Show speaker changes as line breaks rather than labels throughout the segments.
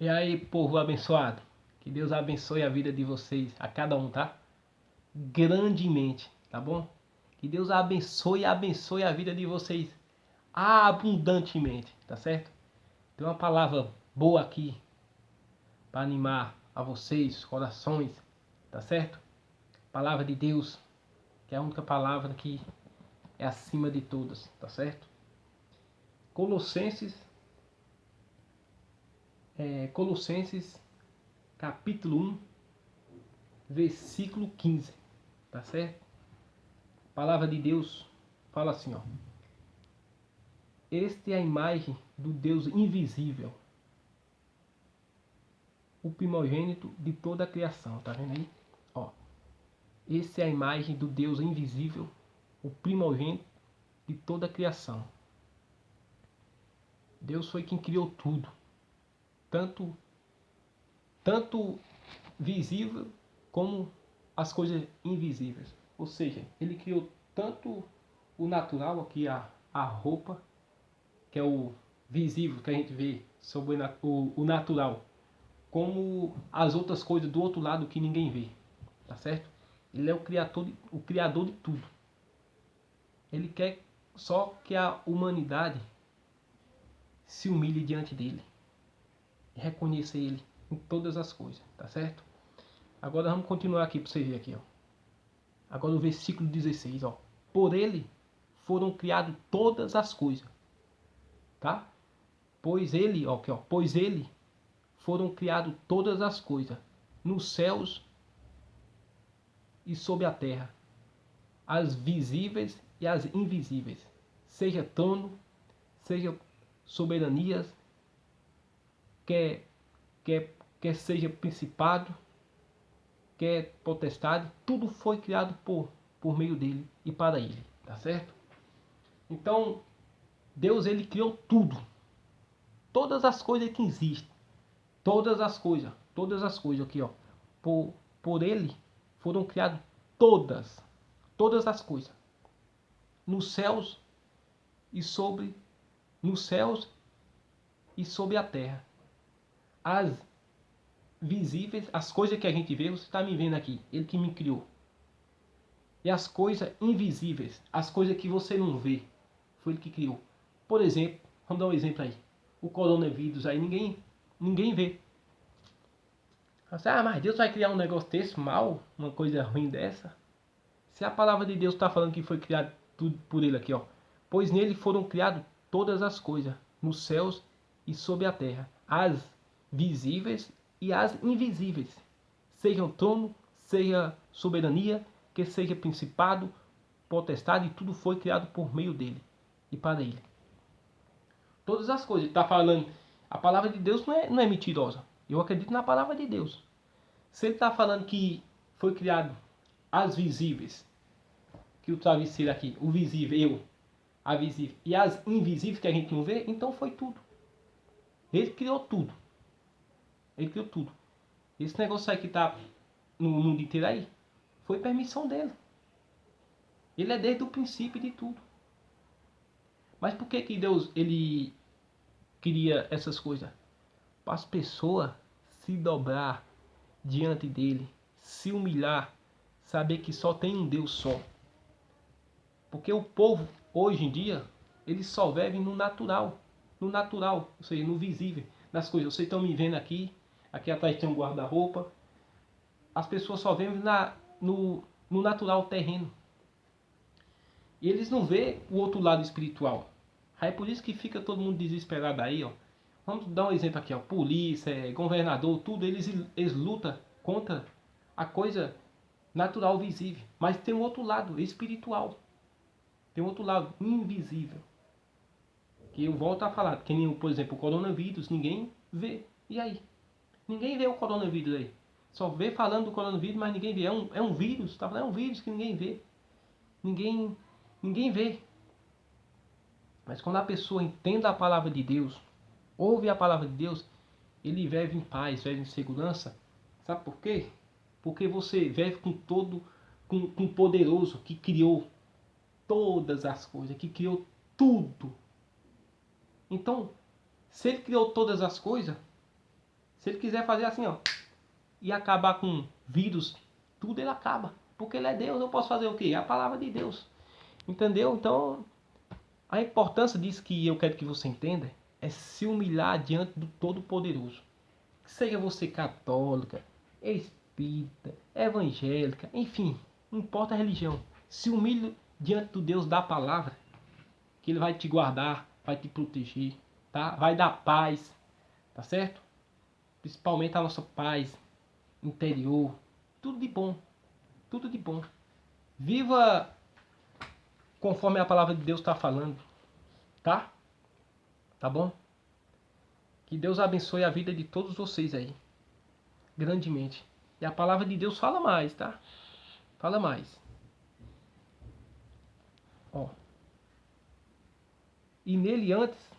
E aí, povo abençoado, que Deus abençoe a vida de vocês, a cada um, tá? Grandemente, tá bom? Que Deus abençoe a vida de vocês abundantemente, tá certo? Tem uma palavra boa aqui para animar a vocês, corações, tá certo? Palavra de Deus, que é a única palavra que é acima de todas, tá certo? Colossenses, Colossenses capítulo 1, versículo 15, tá certo? A palavra de Deus fala assim, ó. Este é a imagem do Deus invisível, o primogênito de toda a criação, tá vendo aí? Ó, este é a imagem do Deus invisível, o primogênito de toda a criação. Deus foi quem criou tudo, tanto visível como as coisas invisíveis. Ou seja, ele criou tanto o natural, aqui a roupa, que é o visível que a gente vê sobre o natural, como as outras coisas do outro lado que ninguém vê, tá certo? Ele é o criador de tudo. Ele quer só que a humanidade se humilhe diante dele e reconheça ele em todas as coisas, tá certo? Agora vamos continuar aqui para você ver aqui, ó. Agora o versículo 16, ó. Por ele foram criadas todas as coisas, tá? Pois ele, ó, aqui, ó, pois ele foram criadas todas as coisas, nos céus e sobre a terra, as visíveis e as invisíveis, seja trono, seja soberanias, quer, quer seja principado, quer potestade, tudo foi criado por meio dele e para ele, tá certo? Então, Deus ele criou tudo, todas as coisas que existem, todas as coisas aqui, ó, por ele foram criadas todas as coisas, nos céus e sobre nos céus e sobre a terra. As visíveis, as coisas que a gente vê, você está me vendo aqui, ele que me criou. E as coisas invisíveis, as coisas que você não vê, foi ele que criou. Por exemplo, vamos dar um exemplo aí. O coronavírus aí ninguém vê. Ah, mas Deus vai criar um negócio desse mal, uma coisa ruim dessa? Se a palavra de Deus está falando que foi criado tudo por ele aqui, ó. Pois nele foram criadas todas as coisas, nos céus e sobre a terra, as visíveis e as invisíveis, sejam trono, seja soberania, que seja principado, potestade, tudo foi criado por meio dele e para ele. Todas as coisas, ele está falando, a palavra de Deus não é mentirosa. Eu acredito na palavra de Deus. Se ele está falando que foi criado as visíveis, que o travesseiro aqui, o visível, a visível, e as invisíveis que a gente não vê, então foi tudo. Ele criou tudo. Ele criou tudo. Esse negócio aí que está no mundo inteiro aí, foi permissão dele. Ele é desde o princípio de tudo. Mas por que Deus ele cria essas coisas? Para as pessoas se dobrar diante dele, se humilhar, saber que só tem um Deus só. Porque o povo, hoje em dia, eles só vivem no natural, ou seja, no visível, nas coisas. Vocês estão me vendo aqui, aqui atrás tem um guarda-roupa. As pessoas só vivem no natural terreno. E eles não vê o outro lado espiritual. Aí é por isso que fica todo mundo desesperado aí, ó. Vamos dar um exemplo aqui, ó. Polícia, governador, tudo, eles lutam contra a coisa natural visível. Mas tem um outro lado espiritual. Tem um outro lado invisível. Que eu volto a falar, que nem, por exemplo, o coronavírus, ninguém vê. E aí? Ninguém vê o coronavírus aí. Só vê falando do coronavírus, mas ninguém vê. É um vírus, tá falando? É um vírus que ninguém vê. Ninguém vê. Mas quando a pessoa entende a palavra de Deus, ouve a palavra de Deus, ele vive em paz, vive em segurança. Sabe por quê? Porque você vive com o poderoso que criou todas as coisas, que criou tudo. Então, se ele criou todas as coisas, Se ele quiser fazer assim, ó, e acabar com vírus, tudo ele acaba. Porque ele é Deus, eu posso fazer o quê? É a palavra de Deus. Entendeu? Então, a importância disso que eu quero que você entenda é se humilhar diante do Todo-Poderoso. Seja você católica, espírita, evangélica, enfim, não importa a religião. Se humilhe diante do Deus da palavra, que ele vai te guardar, vai te proteger, tá? Vai dar paz, tá certo? Principalmente a nossa paz interior. Tudo de bom, tudo de bom. Viva conforme a palavra de Deus está falando, tá? Tá bom? Que Deus abençoe a vida de todos vocês aí, grandemente. E a palavra de Deus fala mais, tá? Fala mais. Ó. E nele antes,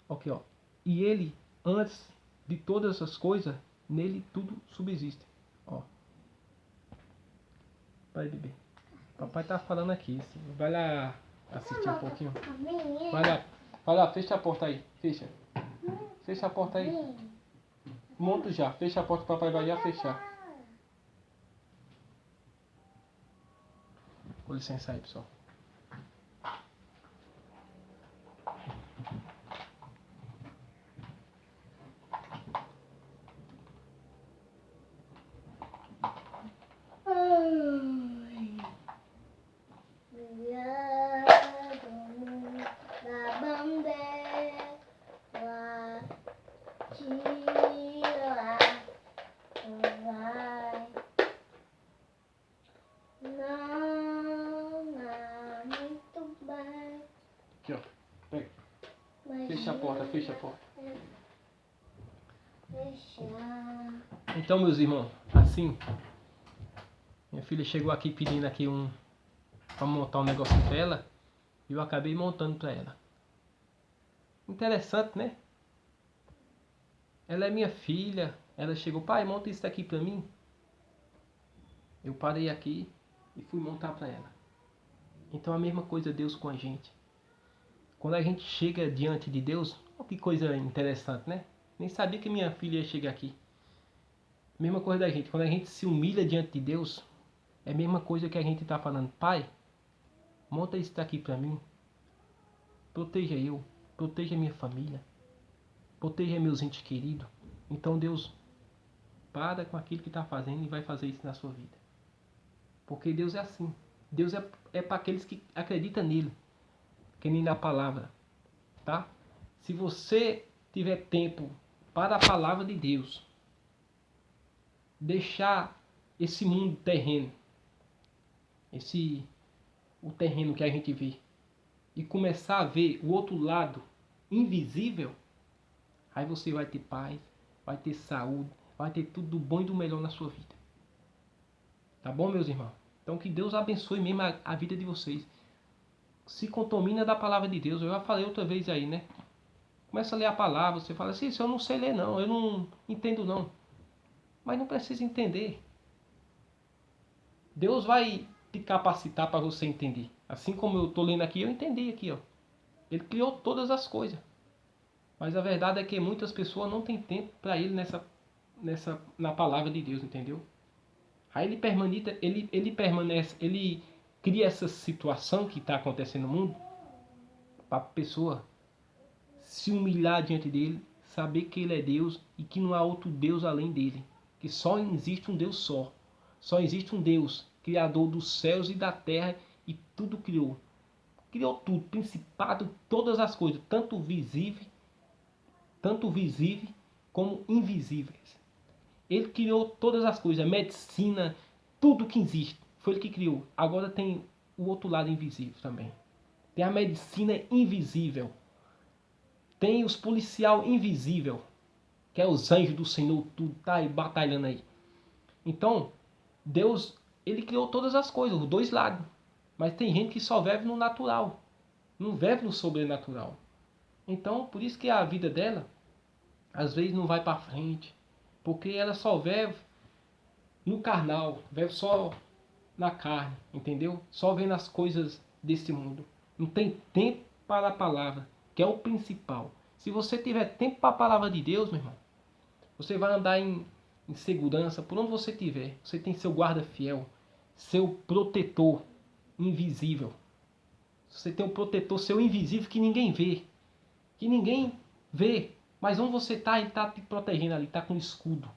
ok, ó. E ele antes de todas as coisas, nele tudo subsiste. Ó. Vai, bebê. Papai tá falando aqui. Vai lá assistir um pouquinho. Vai lá, fecha a porta aí. Fecha. Fecha a porta aí. Monto já. Fecha a porta, papai vai já fechar. Com licença aí, pessoal. Aqui, ó. Pega. Fecha a porta, fecha a porta. Então, meus irmãos, assim, minha filha chegou aqui pedindo aqui para montar um negócio pra ela, e eu acabei montando pra ela. Interessante, né? Ela é minha filha, ela chegou, pai, monta isso aqui pra mim. Eu parei aqui e fui montar pra ela. Então a mesma coisa Deus com a gente. Quando a gente chega diante de Deus, oh, que coisa interessante, né? Nem sabia que minha filha ia chegar aqui. Mesma coisa da gente, quando a gente se humilha diante de Deus, é a mesma coisa que a gente está falando, pai, monta isso daqui para mim, proteja eu, proteja minha família, proteja meus entes queridos. Então Deus, para com aquilo que está fazendo e vai fazer isso na sua vida. Porque Deus é assim, Deus é para aqueles que acreditam nele, que nem na palavra, tá? Se você tiver tempo para a palavra de Deus, deixar esse mundo terreno, o terreno que a gente vê, e começar a ver o outro lado invisível, aí você vai ter paz, vai ter saúde, vai ter tudo do bom e do melhor na sua vida. Tá bom, meus irmãos? Então que Deus abençoe mesmo a vida de vocês. Se contamina da palavra de Deus. Eu já falei outra vez aí, né? Começa a ler a palavra, você fala assim, isso eu não sei ler não, eu não entendo não. Mas não precisa entender. Deus vai te capacitar para você entender. Assim como eu estou lendo aqui, eu entendi aqui, ó. Ele criou todas as coisas. Mas a verdade é que muitas pessoas não têm tempo para ele na palavra de Deus, entendeu? Aí ele cria essa situação que está acontecendo no mundo para a pessoa se humilhar diante dele, saber que ele é Deus e que não há outro Deus além dele. Que só existe um Deus só. Só existe um Deus, Criador dos céus e da terra, e tudo criou. Criou tudo, principado, todas as coisas, tanto visíveis como invisíveis. Ele criou todas as coisas, medicina, tudo que existe. Foi ele que criou. Agora tem o outro lado invisível também. Tem a medicina invisível. Tem os policial invisível, que é os anjos do Senhor, tudo tá aí batalhando aí. Então, Deus, ele criou todas as coisas, os dois lados. Mas tem gente que só vive no natural, não vive no sobrenatural. Então, por isso que a vida dela, às vezes não vai para frente, porque ela só vive no carnal, vive só na carne, entendeu? Só vendo as coisas desse mundo. Não tem tempo para a palavra, que é o principal. Se você tiver tempo para a palavra de Deus, meu irmão, Você vai andar em segurança por onde você estiver. Você tem seu guarda fiel, seu protetor invisível. Você tem um protetor seu invisível que ninguém vê. Que ninguém vê. Mas onde você está, ele está te protegendo ali, está com escudo.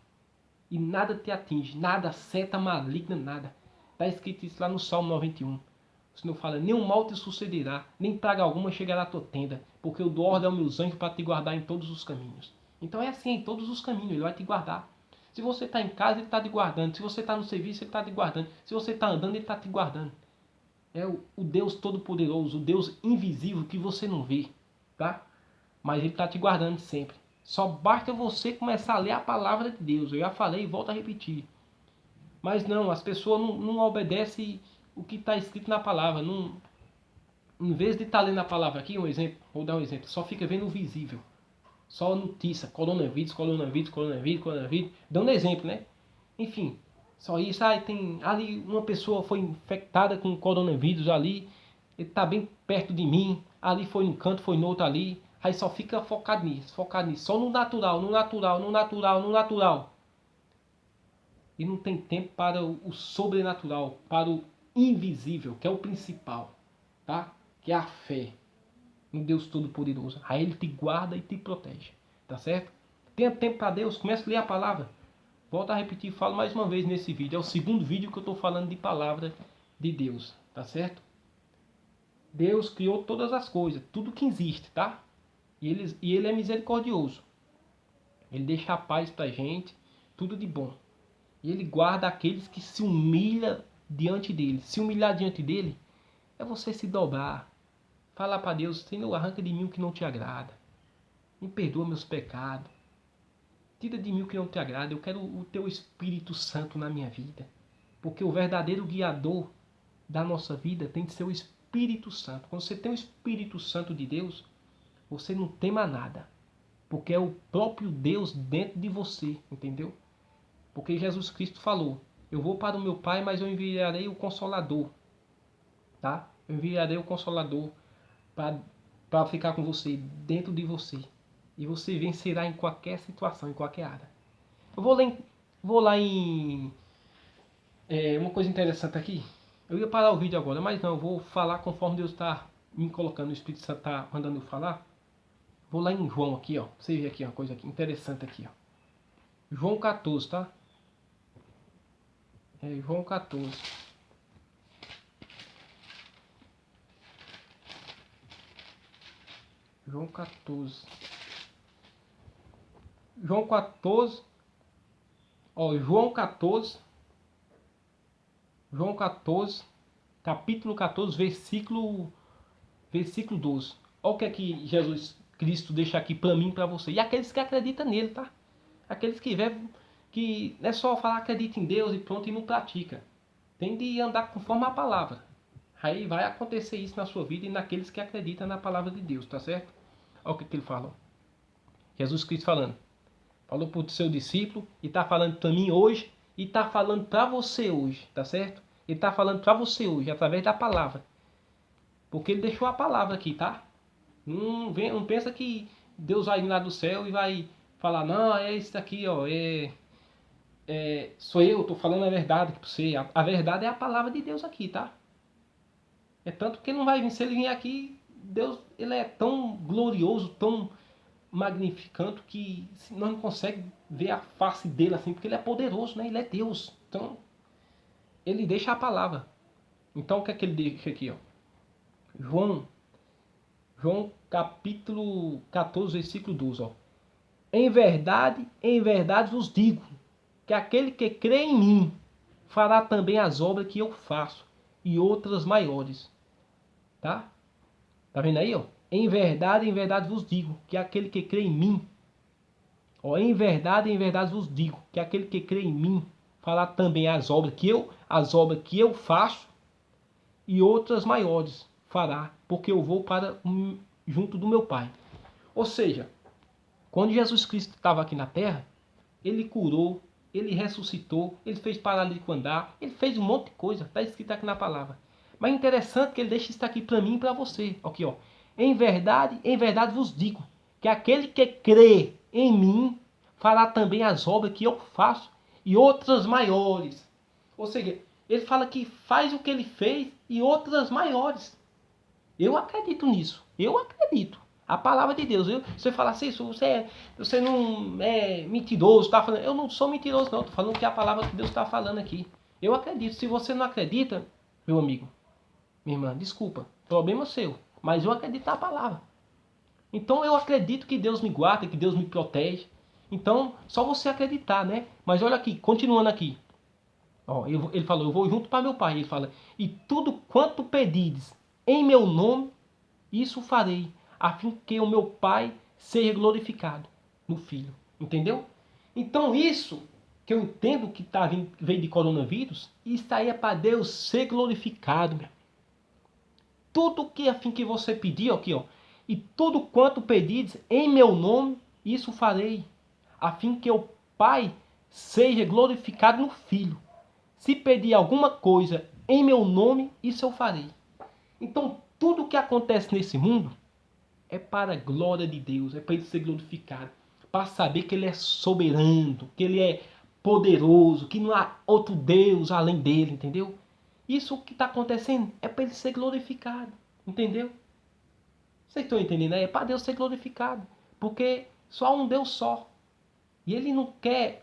E nada te atinge, nada, seta maligna, nada. Está escrito isso lá no Salmo 91. O Senhor fala, nenhum mal te sucederá, nem praga alguma chegará à tua tenda, porque eu dou ordem aos meus anjos para te guardar em todos os caminhos. Então é assim, em todos os caminhos, ele vai te guardar. Se você está em casa, ele está te guardando. Se você está no serviço, ele está te guardando. Se você está andando, ele está te guardando. É o Deus Todo-Poderoso, o Deus invisível que você não vê, tá? Mas ele está te guardando sempre. Só basta você começar a ler a palavra de Deus. Eu já falei e volto a repetir. Mas não, as pessoas não obedecem o que está escrito na palavra. Não, em vez de estar lendo a palavra aqui, um exemplo, vou dar um exemplo, só fica vendo o visível. Só notícia, coronavírus, coronavírus, coronavírus, coronavírus. Dando exemplo, né? Enfim, só isso. Aí tem ali uma pessoa foi infectada com coronavírus ali, ele está bem perto de mim, ali foi num canto, foi no outro ali. Aí só fica focado nisso, só no natural, no natural, no natural, no natural. E não tem tempo para o sobrenatural, para o invisível, que é o principal, tá? Que é a fé em Deus Todo-Poderoso. Aí ele te guarda e te protege, tá certo? Tenha tempo para Deus, comece a ler a palavra. Volto a repetir, falo mais uma vez nesse vídeo. É o segundo vídeo que eu estou falando de palavra de Deus, tá certo? Deus criou todas as coisas, tudo que existe, tá? E ele é misericordioso. Ele deixa a paz pra gente, tudo de bom. E ele guarda aqueles que se humilham diante dele. Se humilhar diante dele é você se dobrar. Falar para Deus, Senhor, arranca de mim o que não te agrada. Me perdoa meus pecados. Tira de mim o que não te agrada. Eu quero o teu Espírito Santo na minha vida. Porque o verdadeiro guiador da nossa vida tem de ser o Espírito Santo. Quando você tem o Espírito Santo de Deus, você não tema nada. Porque é o próprio Deus dentro de você, entendeu? Porque Jesus Cristo falou, eu vou para o meu Pai, mas eu enviarei o Consolador. Tá? Eu enviarei o Consolador para ficar com você, dentro de você. E você vencerá em qualquer situação, em qualquer área. Eu vou lá em uma coisa interessante aqui. Eu ia parar o vídeo agora, mas não, eu vou falar conforme Deus está me colocando, o Espírito Santo está mandando eu falar. Vou lá em João aqui, ó. Pra você ver aqui uma coisa aqui, interessante aqui, ó. João 14, tá? João 14. João 14. João 14. Ó, João 14. João 14. Capítulo 14, versículo 12. Olha o que é que Jesus Cristo deixa aqui para mim e para você. E aqueles que acreditam nele, tá? Aqueles que não é só falar acredita em Deus e pronto e não pratica. Tem de andar conforme a palavra. Aí vai acontecer isso na sua vida e naqueles que acreditam na palavra de Deus, tá certo? Olha o que ele falou. Jesus Cristo falando. Falou para o seu discípulo e está falando para mim hoje e está falando para você hoje, tá certo? Ele está falando para você hoje, através da palavra. Porque ele deixou a palavra aqui, tá? Não pensa que Deus vai vir lá do céu e vai falar, não, é isso aqui, ó, sou eu, estou falando a verdade para você. A verdade é a palavra de Deus aqui, tá? É tanto que ele não vai vir, se ele vir aqui, Deus, ele é tão glorioso, tão magnificante que nós não conseguimos ver a face dele assim, porque ele é poderoso, né? Ele é Deus. Então, ele deixa a palavra. Então, o que é que ele deixa aqui, ó? João capítulo 14, versículo 12, ó. Em verdade vos digo, que aquele que crê em mim fará também as obras que eu faço, e outras maiores. Tá? Tá vendo aí, ó? Em verdade vos digo, que aquele que crê em mim, ó, em verdade vos digo, que aquele que crê em mim fará também as obras que eu faço, e outras maiores fará, porque eu vou para junto do meu Pai. Ou seja, quando Jesus Cristo estava aqui na terra, ele curou, ele ressuscitou, ele fez paralítico andar, ele fez um monte de coisa, está escrito aqui na palavra. Mas é interessante que ele deixa isso aqui para mim e para você. Aqui, ó. Em verdade vos digo, que aquele que crê em mim fará também as obras que eu faço e outras maiores. Ou seja, ele fala que faz o que ele fez e outras maiores. Eu acredito nisso. Eu acredito. A palavra de Deus. Você fala assim, você não é mentiroso. Tá falando, eu não sou mentiroso, não. Estou falando o que a palavra de Deus está falando aqui. Eu acredito. Se você não acredita, meu amigo, minha irmã, desculpa. Problema seu. Mas eu acredito na palavra. Então eu acredito que Deus me guarda, que Deus me protege. Então, só você acreditar, né? Mas olha aqui, continuando aqui. Ó, ele falou, eu vou junto para meu pai. Ele fala, e tudo quanto pedides em meu nome, isso farei, a fim que o meu pai seja glorificado no Filho. Entendeu? Então isso que eu entendo que veio de coronavírus, isso aí é para Deus ser glorificado, meu. Tudo que a fim que você pedir, aqui, ó, e tudo quanto pedides em meu nome, isso farei, a fim que o Pai seja glorificado no Filho. Se pedir alguma coisa em meu nome, isso eu farei. Então, tudo que acontece nesse mundo é para a glória de Deus, é para ele ser glorificado, para saber que ele é soberano, que ele é poderoso, que não há outro Deus além dele, entendeu? Isso que está acontecendo é para ele ser glorificado, entendeu? Vocês estão entendendo? É para Deus ser glorificado, porque só há um Deus só. E ele não quer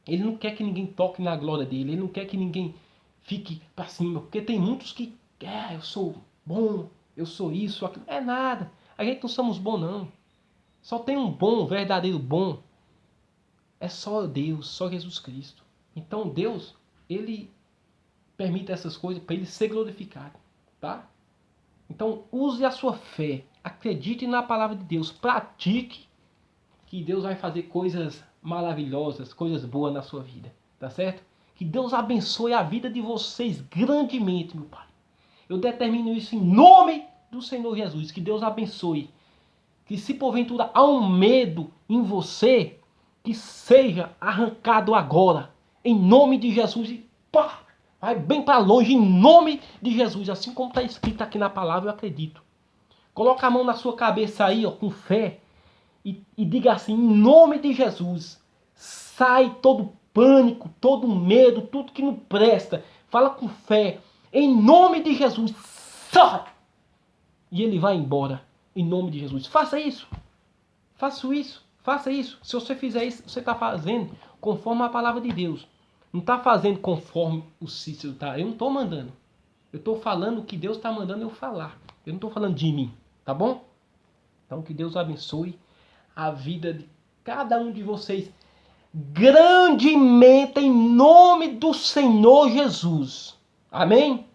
que ninguém toque na glória dele, ele não quer que ninguém fique para cima, porque tem muitos que, eu sou bom, eu sou isso, aquilo. É nada. A gente não somos bons, não. Só tem um bom, verdadeiro bom. É só Deus, só Jesus Cristo. Então Deus, ele permite essas coisas para ele ser glorificado, tá? Então use a sua fé, acredite na palavra de Deus, pratique, que Deus vai fazer coisas maravilhosas, coisas boas na sua vida, tá certo? Que Deus abençoe a vida de vocês grandemente, meu Pai. Eu determino isso em nome do Senhor Jesus, que Deus abençoe. Que se porventura há um medo em você, que seja arrancado agora, em nome de Jesus, e pá, vai bem para longe, em nome de Jesus, assim como está escrito aqui na palavra, eu acredito. Coloca a mão na sua cabeça aí, ó, com fé, e diga assim, em nome de Jesus, sai todo pânico, todo medo, tudo que não presta, fala com fé, em nome de Jesus, sai! E ele vai embora, em nome de Jesus. Faça isso. Faça isso. Faça isso. Se você fizer isso, você está fazendo conforme a palavra de Deus. Não está fazendo conforme o Cícero está. Eu não estou mandando. Eu estou falando o que Deus está mandando eu falar. Eu não estou falando de mim. Tá bom? Então que Deus abençoe a vida de cada um de vocês grandemente em nome do Senhor Jesus. Amém?